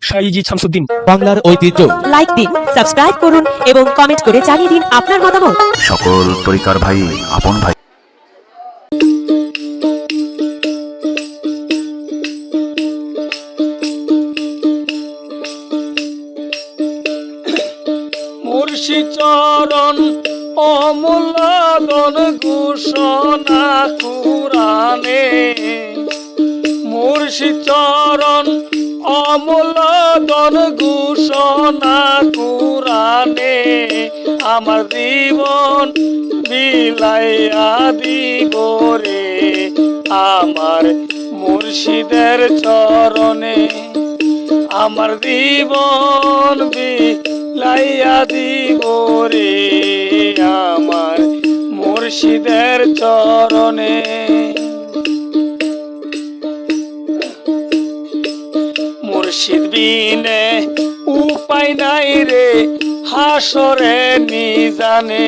শাইজি শামসুদ্দিন। বাংলার ঐতিহ্য। লাইক দিন, সাবস্ক্রাইব করুন এবং কমেন্ট করে জানিয়ে দিন আপনার মতামত। সকল তরিকার ভাই, আপন ভাই। মুর্শিদ চরণ অমূল্যধন ঘোষণা কুরআনে, মুর্শিদ চরণ অমূল্যধন ঘোষণা কুরআনে, আমার জীবন বিলাইয়া দিব রে আমার মুর্শিদের চরণে, আমার জীবন বিলাইয়া দিব রে আমার মুর্শিদের চরণে। মুর্শিদ বিনে উপায় নাই রে হাসরে মিজানে,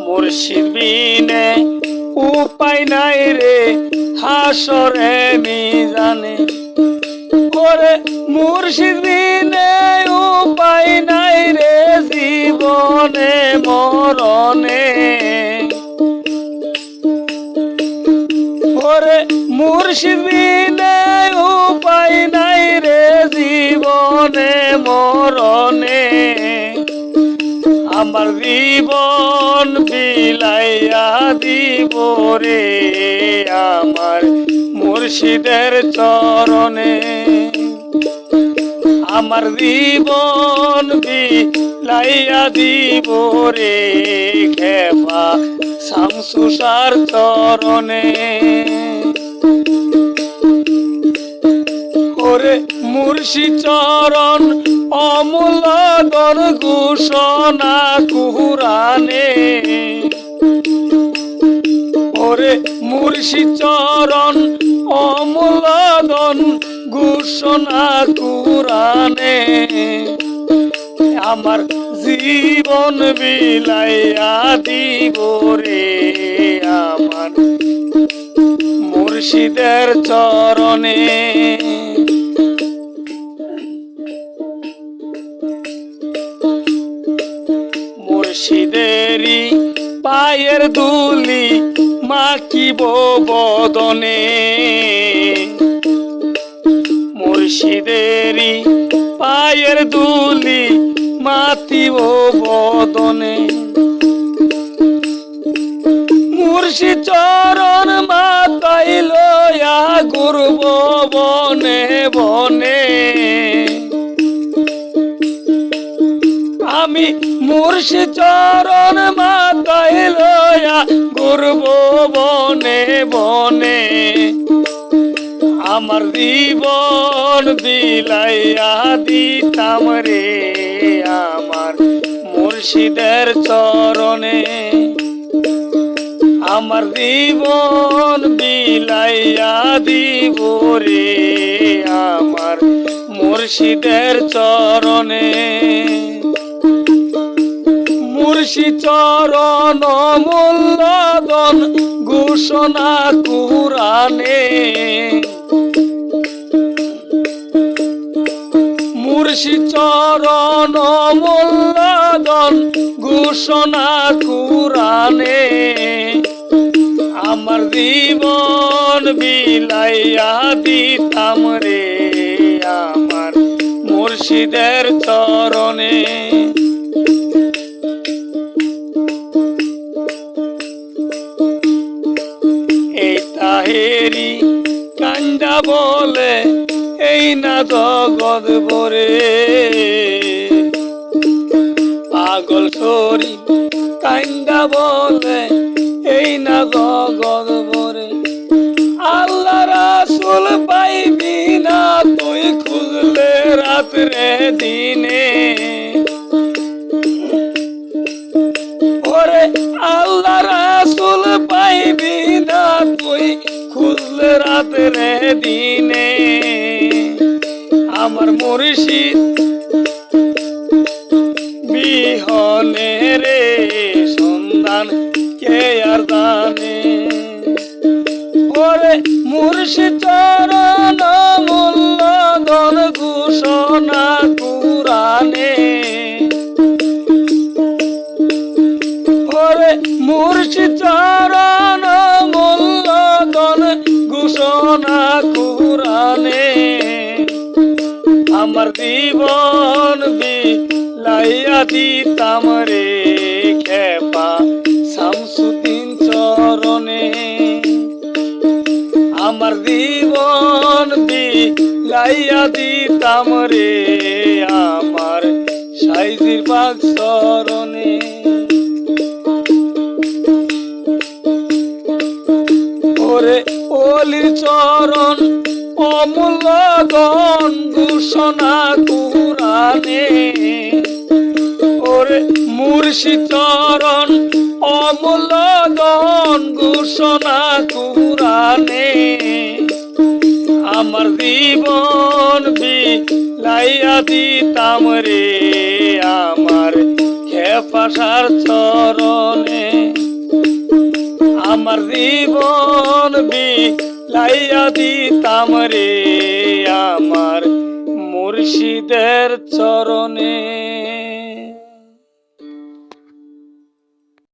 মুর্শিদ বিনে উপায় নাই রে হাসরে মিজানে, ওরে মুর্শিদ বিনে উপায় নাই রে জীবনে মরণে, ওরে মুর্শিদ বিনে উপায় নাই রে জীবনে মরণে, আমার জীবন বিলাইয়া দিব রে আমার মুর্শিদের চরণে, আমার জীবন বিলাইয়া দিব রে খেপা শামসুসার চরণে, ওরে মুর্শিদ চরণ অমূল্যধন ঘোষণা কুরআনে, ওরে মুর্শিদ চরণ অমূল্যধন ঘোষণা কুরআনে, আমার জীবন বিলাইয়া দিব রে আমার মুর্শিদের চরণে। মুর্শিদেরই পায়ের ধুলি মাখিব বদনে, মুর্শিদেরই পায়ের ধুলি মাখিব বদনে, মুর্শিদ চরণ মাথায় লয়া ঘুরব বনে বনে, আমি মুর্শিদ চরণ মাথায় লয়া ঘুরব বনে বনে, আমার জীবন বিলাইয়া দিতাম রে আমার মুর্শিদের চরণে, আমার জীবন বিলাইয়া দিব রে আমার মুর্শিদের চরণে, মুর্শিদ চরণ অমূল্যধন ঘোষণা কুরআনে, মুর্শিদ চরণ অমূল্যধন ঘোষণা কুরআনে, আমার জীবন বিলাইয়া দিতাম রে আমার মুর্শিদের চরণে। এই তাহেরি কান্দা বলে এই না জগৎ ভরে, পাগল সরি কান্দা বলে এই না জগৎ ভরে, আল্লাহ রাসূল পাইবি না তুই খুঁজলে রাত্রে দিনে, ওরে আল্লাহ রাসূল পাইবি না তুই খুঁজলে রাত্রে দিনে, আমার মুর্শিদ বিহনে রে সন্ধান কে আর জানে, ওরে মুর্শিদ চরণ মূল ঘোষণা কুরানে আমার জীবন বিলাইয়া দিতাম রে খেপা শামসুদ্দিন চরণে আমার জীবন বিলাইয়া দিতাম রে আমার সাইজির বাগ চরণে ওরে অলির চরণ অমূল্য গণ ঘোষণা কুরানে ওরে মুর্শিদ চরণ অমূল্য গণ ঘোষণা কুরানে আমার জীবন বিলাইয়া দিতাম রে আমার খেপাসার চরণে আমার জীবন বিলাইয়া দিতাম রে আমার মুর্শিদের চরণে।